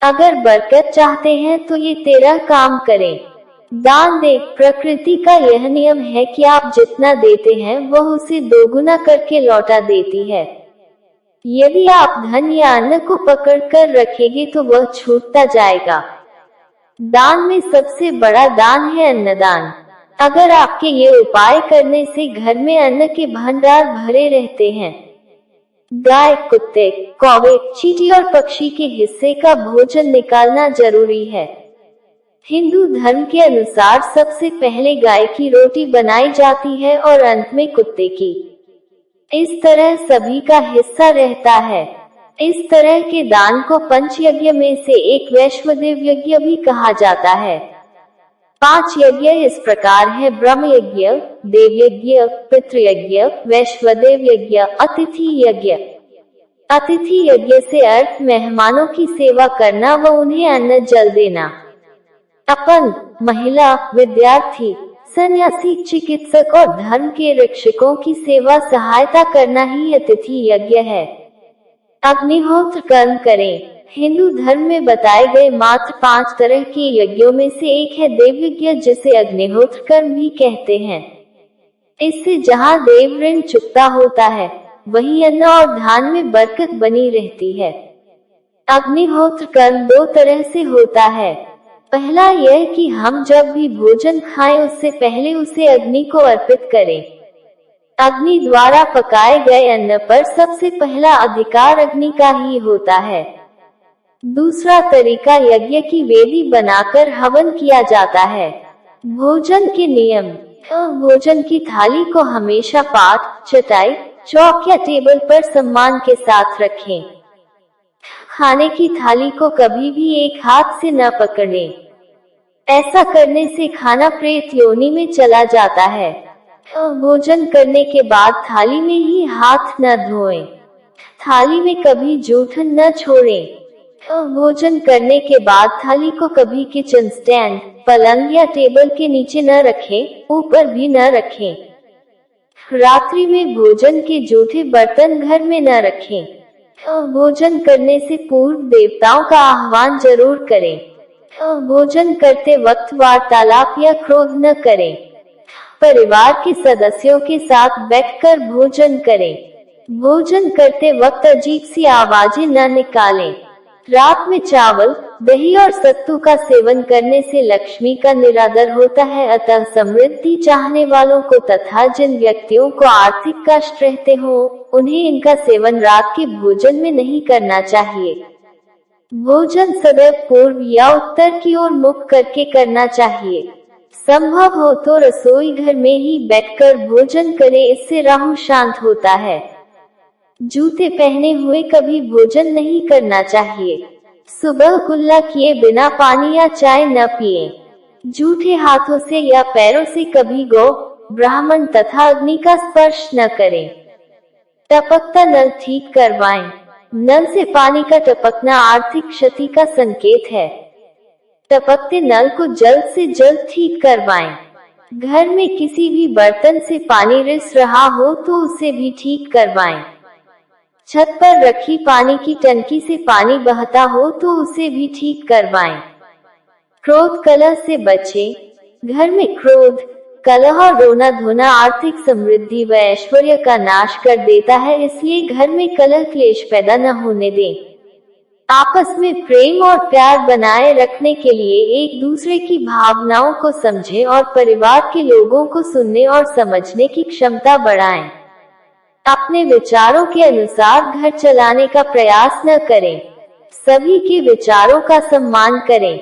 अगर बरकत चाहते हैं तो ये तेरा काम करें। दान दे। प्रकृति का यह नियम है कि आप जितना देते हैं वह उसे दोगुना करके लौटा देती है। यदि आप धन या अन्न को पकड़ कर रखेंगे तो वह छूटता जाएगा। दान में सबसे बड़ा दान है अन्नदान। अगर आपके ये उपाय करने से घर में अन्न के भंडार भरे रहते हैं। गाय, कुत्ते, कौवे, चींटी और पक्षी के हिस्से का भोजन निकालना जरूरी है। हिंदू धर्म के अनुसार सबसे पहले गाय की रोटी बनाई जाती है और अंत में कुत्ते की। इस तरह सभी का हिस्सा रहता है। इस तरह के दान को पंचयज्ञ में से एक वैश्वदेव यज्ञ भी कहा जाता है। 5 यज्ञ इस प्रकार है: ब्रह्म यज्ञ, देव यज्ञ, पितृयज्ञ, वैश्वदेव यज्ञ, अतिथि यज्ञ। अतिथि यज्ञ से अर्थ मेहमानों की सेवा करना व उन्हें अन्न जल देना। अपन, महिला, विद्यार्थी, सन्यासी, चिकित्सक और धर्म के रक्षकों की सेवा सहायता करना ही अतिथि यज्ञ है। अग्निहोत्र कर्म करें। हिंदू धर्म में बताए गए मात्र 5 तरह के यज्ञों में से एक है देव यज्ञ, जिसे अग्निहोत्र कर्म भी कहते हैं। इससे जहाँ देव ऋण चुकता होता है, वहीं अन्न और धान में बरकत बनी रहती है। अग्निहोत्र कर्म 2 तरह से होता है। पहला यह कि हम जब भी भोजन खाएं उससे पहले उसे अग्नि को अर्पित करें। अग्नि द्वारा पकाए गए अन्न पर सबसे पहला अधिकार अग्नि का ही होता है। दूसरा तरीका यज्ञ की वेदी बनाकर हवन किया जाता है। भोजन के नियम: भोजन की थाली को हमेशा पाट, चटाई, चौक या टेबल पर सम्मान के साथ रखें। खाने की थाली को कभी भी एक हाथ से न पकड़ें। ऐसा करने से खाना प्रेत योनि में चला जाता है। भोजन करने के बाद थाली में ही हाथ न धोएं। थाली में कभी जूठन न छोड़ें। भोजन करने के बाद थाली को कभी किचन स्टैंड, पलंग या टेबल के नीचे न रखें, ऊपर भी न रखें। रात्रि में भोजन के जूठे बर्तन घर में न रखें। भोजन करने से पूर्व देवताओं का आह्वान जरूर करें। भोजन करते वक्त वार्तालाप या क्रोध न करें। परिवार के सदस्यों के साथ बैठकर भोजन करें। भोजन करते वक्त अजीब सी आवाजें न निकालें। रात में चावल, दही और सत्तू का सेवन करने से लक्ष्मी का निरादर होता है। अतः समृद्धि चाहने वालों को तथा जिन व्यक्तियों को आर्थिक कष्ट रहते हो, उन्हें इनका सेवन रात के भोजन में नहीं करना चाहिए। भोजन सदैव पूर्व या उत्तर की ओर मुख करके करना चाहिए। संभव हो तो रसोई घर में ही बैठकर भोजन करें, इससे राहु शांत होता है। जूते पहने हुए कभी भोजन नहीं करना चाहिए। सुबह कुल्ला किए बिना पानी या चाय न पिए। जूठे हाथों से या पैरों से कभी गौ, ब्राह्मण तथा अग्नि का स्पर्श न करें। टपकता नल ठीक करवाएं। नल से पानी का टपकना आर्थिक क्षति का संकेत है। टपकते नल को जल्द से जल्द ठीक करवाएं। घर में किसी भी बर्तन से पानी रिस रहा हो तो उसे भी ठीक करवाएं। छत पर रखी पानी की टंकी से पानी बहता हो तो उसे भी ठीक करवाएं। क्रोध कलह से बचें। घर में क्रोध, कलह और रोना धोना आर्थिक समृद्धि व ऐश्वर्य का नाश कर देता है, इसलिए घर में कलह क्लेश पैदा न होने दें। आपस में प्रेम और प्यार बनाए रखने के लिए एक दूसरे की भावनाओं को समझें और परिवार के लोगों को सुनने और समझने की क्षमता बढ़ाएं। अपने विचारों के अनुसार घर चलाने का प्रयास न करें। सभी के विचारों का सम्मान करें।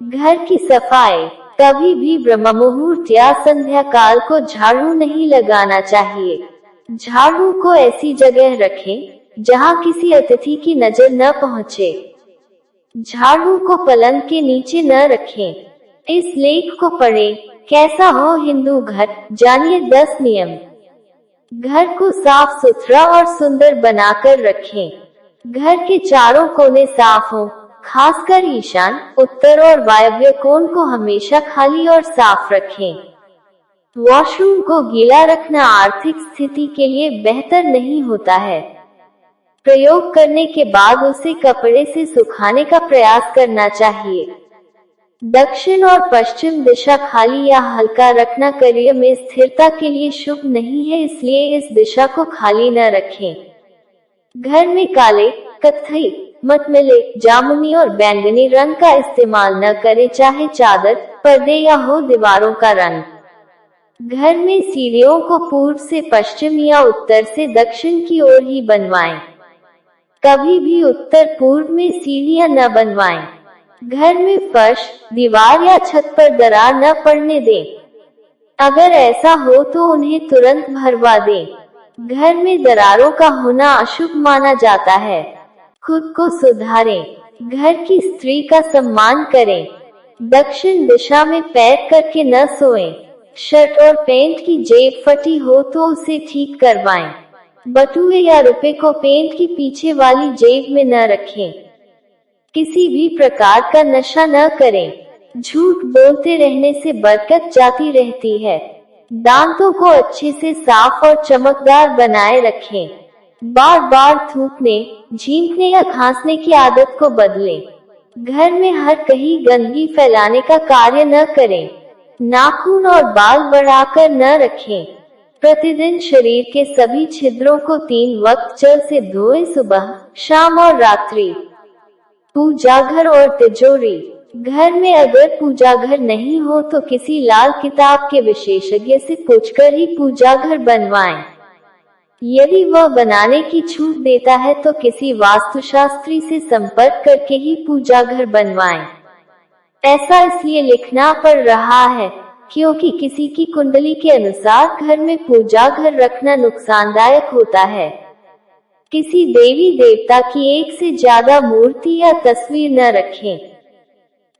घर की सफाई: कभी भी ब्रह्म मुहूर्त या संध्या काल को झाड़ू नहीं लगाना चाहिए। झाड़ू को ऐसी जगह रखें जहां किसी अतिथि की नजर न पहुंचे। झाड़ू को पलंग के नीचे न रखें। इस लेख को पढ़ें। कैसा हो हिंदू घर, जानिए 10 नियम। घर को साफ सुथरा और सुंदर बनाकर रखें। घर के चारों कोने साफ हों, खासकर ईशान, उत्तर और वायव्य कोण को हमेशा खाली और साफ रखें। वॉशरूम को गीला रखना आर्थिक स्थिति के लिए बेहतर नहीं होता है। प्रयोग करने के बाद उसे कपड़े से सुखाने का प्रयास करना चाहिए। दक्षिण और पश्चिम दिशा खाली या हल्का रखना करियर में स्थिरता के लिए शुभ नहीं है, इसलिए इस दिशा को खाली न रखें। घर में काले, कत्थई, मटमैले, जामुनी और बैंगनी रंग का इस्तेमाल न करें, चाहे चादर, पर्दे या हो दीवारों का रंग। घर में सीढ़ियों को पूर्व से पश्चिम या उत्तर से दक्षिण की ओर ही बनवाएं। कभी भी उत्तर पूर्व में सीढ़ियां न बनवाएं। घर में फर्श, दीवार या छत पर दरार न पड़ने दें। अगर ऐसा हो तो उन्हें तुरंत भरवा दें। घर में दरारों का होना अशुभ माना जाता है। खुद को सुधारें। घर की स्त्री का सम्मान करें। दक्षिण दिशा में पैर करके न सोएं। शर्ट और पैंट की जेब फटी हो तो उसे ठीक करवाएं। बटुए या रुपए को पैंट की पीछे वाली जेब में न रखें। किसी भी प्रकार का नशा न करें। झूठ बोलते रहने से बरकत जाती रहती है। दांतों को अच्छे से साफ और चमकदार बनाए रखें। बार बार थूकने, छींकने या खांसने की आदत को बदलें। घर में हर कहीं गंदगी फैलाने का कार्य न करें। नाखून और बाल बढ़ाकर न रखें। प्रतिदिन शरीर के सभी छिद्रों को 3 वक्त जल से धोएं, सुबह, शाम और रात्रि। पूजा घर और तिजोरी। घर में अगर पूजा घर नहीं हो तो किसी लाल किताब के विशेषज्ञ से पूछकर ही पूजा घर बनवाएं। यदि वह बनाने की छूट देता है तो किसी वास्तुशास्त्री से संपर्क करके ही पूजा घर बनवाएं। ऐसा इसलिए लिखना पड़ रहा है क्योंकि किसी की कुंडली के अनुसार घर में पूजा घर रखना नुकसानदायक होता है। किसी देवी देवता की एक से ज्यादा मूर्ति या तस्वीर न रखें।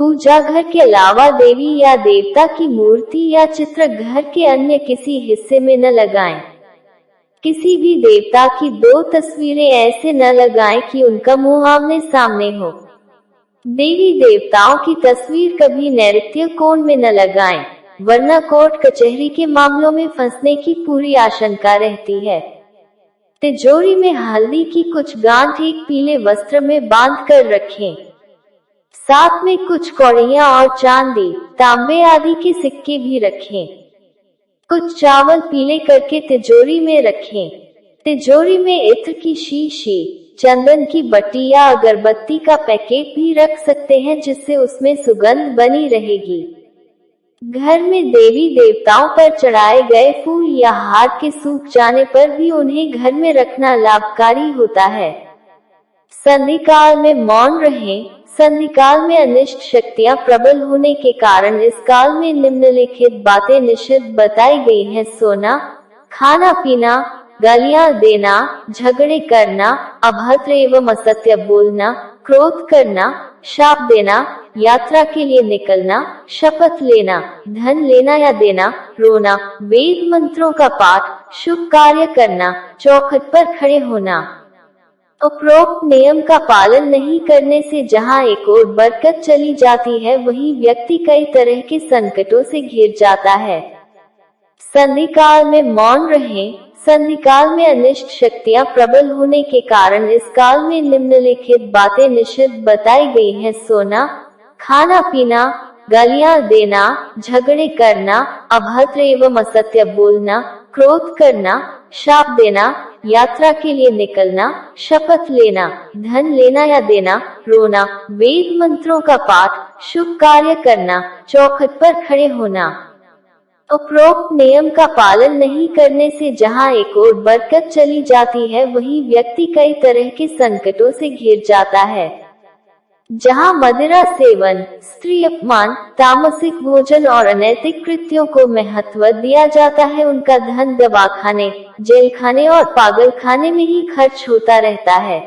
पूजा घर के अलावा देवी या देवता की मूर्ति या चित्र घर के अन्य किसी हिस्से में न लगाएं। किसी भी देवता की 2 तस्वीरें ऐसे न लगाएं कि उनका मुंह आमने सामने हो। देवी देवताओं की तस्वीर कभी नैऋत्य कोण में न लगाएं, वरना कोर्ट कचहरी के मामलों में फंसने की पूरी आशंका रहती है। तिजोरी में हल्दी की कुछ गांठ एक पीले वस्त्र में बांध कर रखें। साथ में कुछ कौड़ियां और चांदी, तांबे आदि के सिक्के भी रखें। कुछ चावल पीले करके तिजोरी में रखें। तिजोरी में इत्र की शीशी, चंदन की बट्टी या अगरबत्ती का पैकेट भी रख सकते हैं, जिससे उसमें सुगंध बनी रहेगी। घर में देवी देवताओं पर चढ़ाए गए फूल या हार के सूख जाने पर भी उन्हें घर में रखना लाभकारी होता है। संधिकाल में मौन रहें। संधिकाल में अनिष्ट शक्तियां प्रबल होने के कारण इस काल में निम्नलिखित बातें निषिद्ध बताई गई हैं: सोना, खाना पीना, गालियां देना, झगड़े करना, अभद्र एवं असत्य बोलना, क्रोध करना, शाप देना, यात्रा के लिए निकलना, शपथ लेना, धन लेना या देना, रोना, वेद मंत्रों का पाठ, शुभ कार्य करना, चौखट पर खड़े होना। उपरोक्त नियम का पालन नहीं करने से जहां एक ओर बरकत चली जाती है, वहीं व्यक्ति कई तरह के संकटों से घिर जाता है। संधिकाल में मौन रहें। संधिकाल में अनिष्ट शक्तियां प्रबल होने के कारण इस काल में निम्नलिखित बातें निषिद्ध बताई गई हैं: सोना, खाना पीना, गालियां देना, झगड़े करना, अभद्र एवं असत्य बोलना, क्रोध करना, शाप देना, यात्रा के लिए निकलना, शपथ लेना, धन लेना या देना, रोना, वेद मंत्रों का पाठ, शुभ कार्य करना, चौखट पर खड़े होना। उपरोक्त नियम का पालन नहीं करने से जहां एक ओर बरकत चली जाती है, वहीं व्यक्ति कई तरह के संकटों से घिर जाता है। जहां मदिरा सेवन, स्त्री अपमान, तामसिक भोजन और अनैतिक कृत्यों को महत्व दिया जाता है, उनका धन दवाखाने, जेलखाने और पागलखाने में ही खर्च होता रहता है।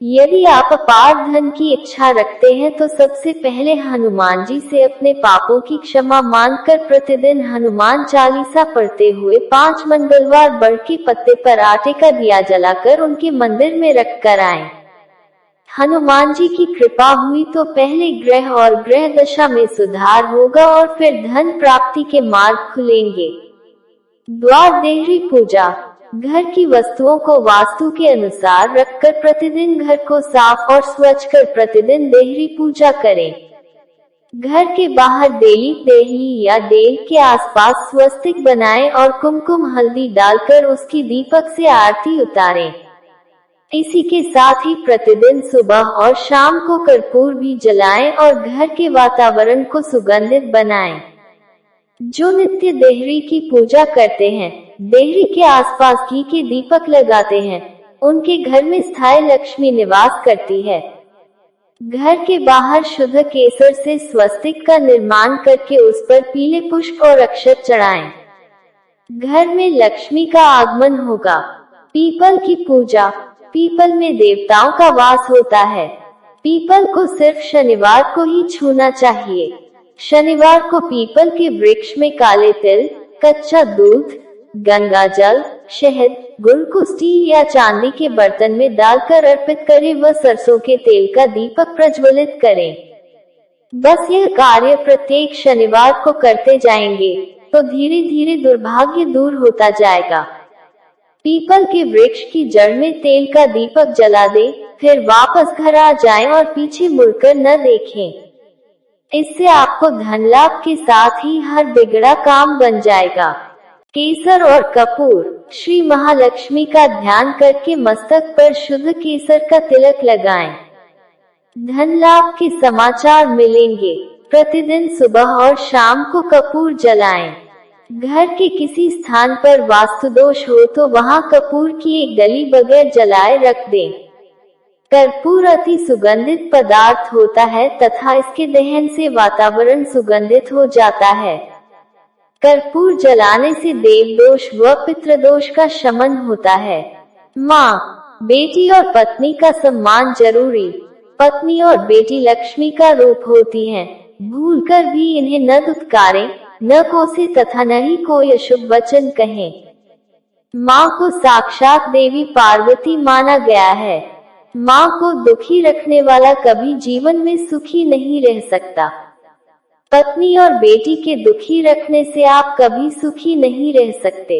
यदि आप अपार धन की इच्छा रखते हैं तो सबसे पहले हनुमान जी से अपने पापों की क्षमा मांगकर प्रतिदिन हनुमान चालीसा पढ़ते हुए 5 मंगलवार बड़ के पत्ते पर आटे का दिया जलाकर उनके मंदिर में रख कर आएं। हनुमान जी की कृपा हुई तो पहले ग्रह और ग्रह दशा में सुधार होगा और फिर धन प्राप्ति के मार्ग खुलेंगे। द्वार देहरी पूजा। घर की वस्तुओं को वास्तु के अनुसार रखकर प्रतिदिन घर को साफ और स्वच्छ कर प्रतिदिन देहरी पूजा करें। घर के बाहर देहली या देह के आसपास स्वस्तिक बनाएं और कुमकुम हल्दी डालकर उसकी दीपक से आरती उतारें। इसी के साथ ही प्रतिदिन सुबह और शाम को कर्पूर भी जलाएं और घर के वातावरण को सुगंधित बनाएं। जो नित्य देहरी की पूजा करते हैं, देहरी के आसपास घी के दीपक लगाते हैं, उनके घर में स्थायी लक्ष्मी निवास करती है। घर के बाहर शुद्ध केसर से स्वस्तिक का निर्माण करके उस पर पीले पुष्प और अक्षत चढ़ाएं। घर में लक्ष्मी का आगमन होगा। पीपल की पूजा। पीपल में देवताओं का वास होता है। पीपल को सिर्फ शनिवार को ही छूना चाहिए। शनिवार को पीपल के वृक्ष में काले तिल, कच्चा दूध, गंगा जल, शहद, गुड़ को स्टील या चांदी के बर्तन में डालकर अर्पित करें व सरसों के तेल का दीपक प्रज्वलित करें। बस यह कार्य प्रत्येक शनिवार को करते जाएंगे तो धीरे धीरे दुर्भाग्य दूर होता जाएगा। पीपल के वृक्ष की जड़ में तेल का दीपक जला दे, फिर वापस घर आ जाएं और पीछे मुड़कर न देखें। इससे आपको धन लाभ के साथ ही हर बिगड़ा काम बन जाएगा। केसर और कपूर। श्री महालक्ष्मी का ध्यान करके मस्तक पर शुद्ध केसर का तिलक लगाएं। धन लाभ के समाचार मिलेंगे। प्रतिदिन सुबह और शाम को कपूर जलाएं। घर के किसी स्थान पर वास्तु दोष हो तो वहां कपूर की एक डली बगैर जलाए रख दें। कर्पूर अति सुगंधित पदार्थ होता है तथा इसके दहन से वातावरण सुगंधित हो जाता है। कर्पूर जलाने से देव दोष व पितृदोष का शमन होता है। माँ, बेटी और पत्नी का सम्मान जरूरी। पत्नी और बेटी लक्ष्मी का रूप होती हैं। भूलकर भी इन्हें न दुत्कारें, न कोसे तथा न ही कोई अशुभ वचन कहें। माँ को साक्षात देवी पार्वती माना गया है। माँ को दुखी रखने वाला कभी जीवन में सुखी नहीं रह सकता। पत्नी और बेटी के दुखी रखने से आप कभी सुखी नहीं रह सकते।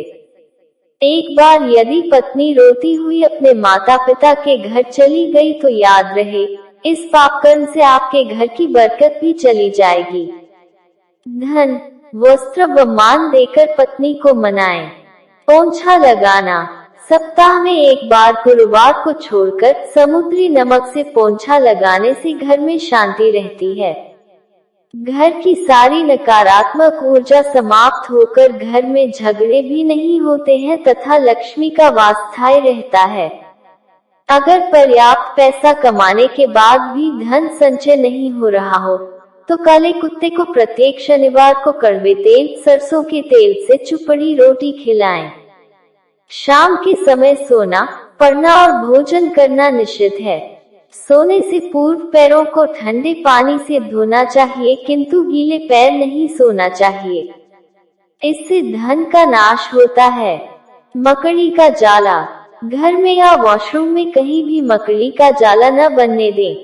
एक बार यदि पत्नी रोती हुई अपने माता पिता के घर चली गई तो याद रहे, इस पाप कर्म से आपके घर की बरकत भी चली जाएगी। धन, वस्त्र व मान देकर पत्नी को मनाएं। पोंछा लगाना। सप्ताह में एक बार गुरुवार को छोड़कर समुद्री नमक से पोंछा लगाने से घर में शांति रहती है। घर की सारी नकारात्मक ऊर्जा समाप्त होकर घर में झगड़े भी नहीं होते हैं तथा लक्ष्मी का वास स्थायी रहता है। अगर पर्याप्त पैसा कमाने के बाद भी धन संचय नहीं हो रहा हो तो काले कुत्ते को प्रत्येक शनिवार को कड़वे तेल, सरसों के तेल से चुपड़ी रोटी खिलाएं। शाम के समय सोना, पढ़ना और भोजन करना निषिद्ध है। सोने से पूर्व पैरों को ठंडे पानी से धोना चाहिए किंतु गीले पैर नहीं सोना चाहिए। इससे धन का नाश होता है। मकड़ी का जाला। घर में या वॉशरूम में कहीं भी मकड़ी का जाला न बनने दें।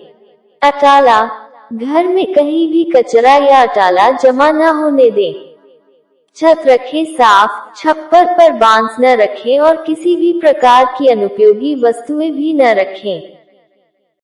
अटाला। घर में कहीं भी कचरा या अटाला जमा न होने दें। छत रखें साफ, छप्पर पर बांस न रखें और किसी भी प्रकार की अनुपयोगी वस्तुएं भी न रखें।